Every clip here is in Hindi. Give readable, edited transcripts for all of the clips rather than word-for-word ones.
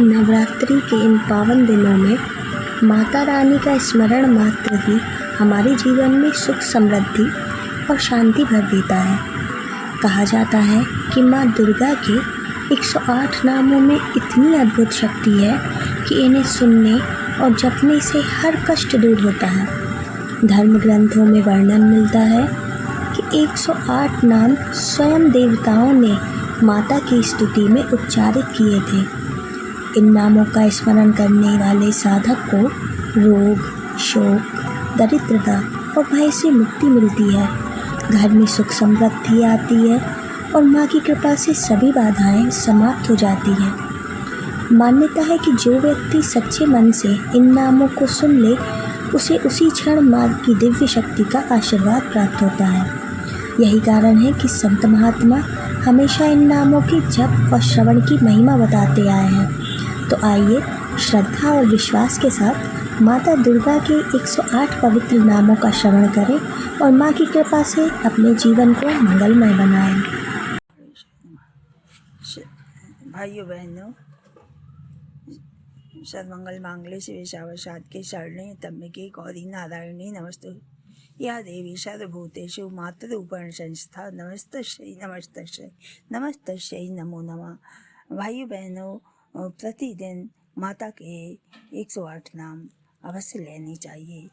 नवरात्रि के इन पावन दिनों में माता रानी का स्मरण मात्र ही हमारे जीवन में सुख समृद्धि और शांति भर देता है। कहा जाता है कि माँ दुर्गा के 108 नामों में इतनी अद्भुत शक्ति है कि इन्हें सुनने और जपने से हर कष्ट दूर होता है। धर्म ग्रंथों में वर्णन मिलता है कि 108 नाम स्वयं देवताओं ने माता की स्तुति में उच्चारित किए थे। इन नामों का स्मरण करने वाले साधक को रोग, शोक, दरिद्रता और भय से मुक्ति मिलती है। घर में सुख समृद्धि आती है और माँ की कृपा से सभी बाधाएं समाप्त हो जाती हैं। मान्यता है कि जो व्यक्ति सच्चे मन से इन नामों को सुन ले, उसे उसी क्षण माँ की दिव्य शक्ति का आशीर्वाद प्राप्त होता है। यही कारण है कि संत महात्मा हमेशा इन नामों के जप और श्रवण की महिमा बताते आए हैं। तो आइए श्रद्धा और विश्वास के साथ माता दुर्गा के 108 पवित्र नामों का श्रवण करें और माँ की कृपा से अपने जीवन को मंगलमय बनाएं। भाइयों बहनों, सर्वमंगल मांगल्ये शिवे सर्वार्थसाधके शरण्ये त्र्यंबके गौरी नारायणी नमस्तुते। या देवी सर्वभूतेषु मातृरूपेण संस्थिता नमस्तस्यै नमस्तस्यै नमस्तस्यै नमो नमः। भाइयों बहनों, प्रतिदिन माता के 108 नाम अवश्य लेने चाहिए।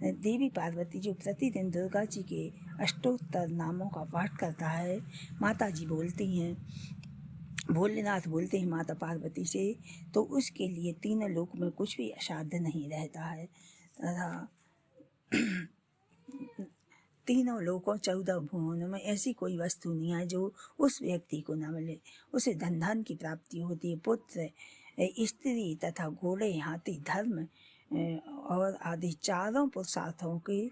देवी पार्वती जो प्रतिदिन दुर्गा जी के अष्टोत्तर नामों का पाठ करता है, माता जी बोलती हैं, भोलेनाथ बोलते हैं माता पार्वती से, तो उसके लिए तीनों लोक में कुछ भी असाध्य नहीं रहता है तथा तीनों लोकों 14 भुवनों में ऐसी कोई वस्तु नहीं है जो उस व्यक्ति को न मिले। उसे धन की प्राप्ति होती है, पुत्र, स्त्री तथा घोड़े, हाथी, धर्म और आदि चारों पुरुषार्थों की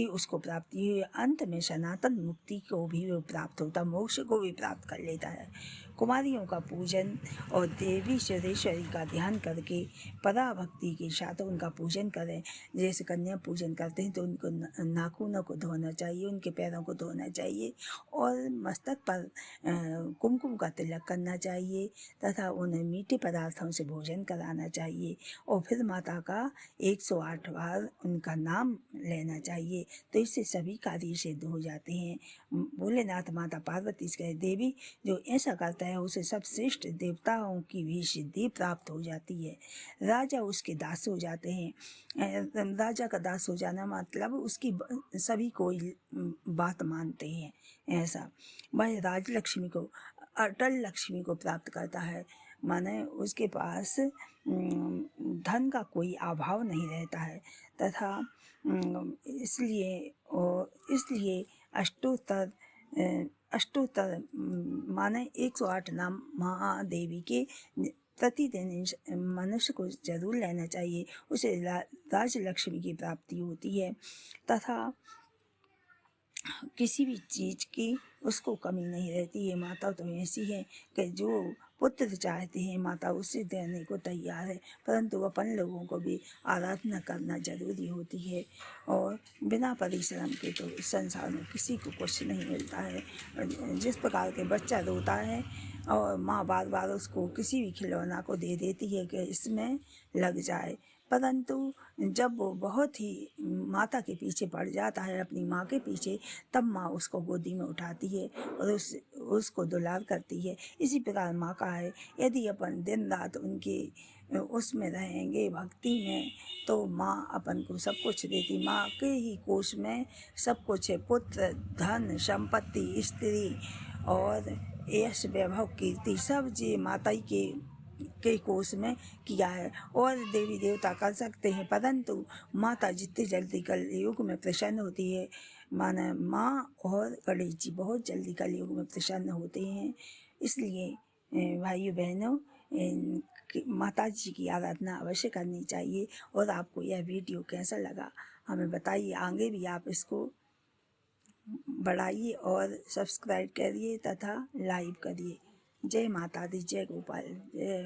उसको प्राप्ति हुई। अंत में सनातन मुक्ति को भी वो प्राप्त होता, मोक्ष को भी प्राप्त कर लेता है। कुमारियों का पूजन और देवी सुरेश्वरी का ध्यान करके पराभक्ति के साथ उनका पूजन करें। जैसे कन्या पूजन करते हैं तो उनको नाखूनों को धोना चाहिए, उनके पैरों को धोना चाहिए और मस्तक पर कुमकुम का तिलक करना चाहिए तथा उन्हें मीठे पदार्थों से भोजन कराना चाहिए और फिर माता का 108 बार उनका नाम लेना चाहिए। तो इससे सभी कार्य सिद्ध हो जाते हैं। भोलेनाथ माता पार्वती से देवी जो ऐसा करता है उसे सब श्रेष्ठ देवताओं की भी सिद्धि प्राप्त हो जाती है। राजा उसके दास हो जाते हैं। राजा का दास हो जाना मतलब उसकी सभी कोई बात मानते हैं। ऐसा वह राजलक्ष्मी को, अटल लक्ष्मी को प्राप्त करता है, माने उसके पास धन का कोई अभाव नहीं रहता है तथा इसलिए अष्टोत्तर माने 108 नाम महादेवी के प्रतिदिन मनुष्य को जरूर लेना चाहिए। उसे राजलक्ष्मी की प्राप्ति होती है तथा किसी भी चीज़ की उसको कमी नहीं रहती है। माता तो ऐसी है कि जो पुत्र चाहते हैं माता उसे देने को तैयार है, परंतु अपन लोगों को भी आराधना करना जरूरी होती है और बिना परिश्रम के तो संसार में किसी को कुछ नहीं मिलता है। जिस प्रकार के बच्चा रोता है और माँ बार बार उसको किसी भी खिलौना को दे देती है कि इसमें लग जाए, परंतु जब वो बहुत ही माता के पीछे पड़ जाता है, अपनी माँ के पीछे, तब माँ उसको गोदी में उठाती है और उसको दुलार करती है। इसी प्रकार माँ का है, यदि अपन दिन रात उनके उसमें रहेंगे भक्ति में, तो माँ अपन को सब कुछ देती। माँ के ही कोष में सब कुछ है, पुत्र, धन, संपत्ति, स्त्री और यश, वैभव, कीर्ति, सब जी माता ही के कोष में किया है और देवी देवता कर सकते हैं, परंतु माता जितनी जल्दी कलयुग में प्रसन्न होती है, माना माँ और गणेश जी बहुत जल्दी कलयुग में प्रसन्न होते हैं। इसलिए भाइयों बहनों, माता जी की आराधना अवश्य करनी चाहिए। और आपको यह वीडियो कैसा लगा हमें बताइए, आगे भी आप इसको बढ़ाइए और सब्सक्राइब करिए तथा लाइक करिए। जय माता दी, जय गोपाल, जय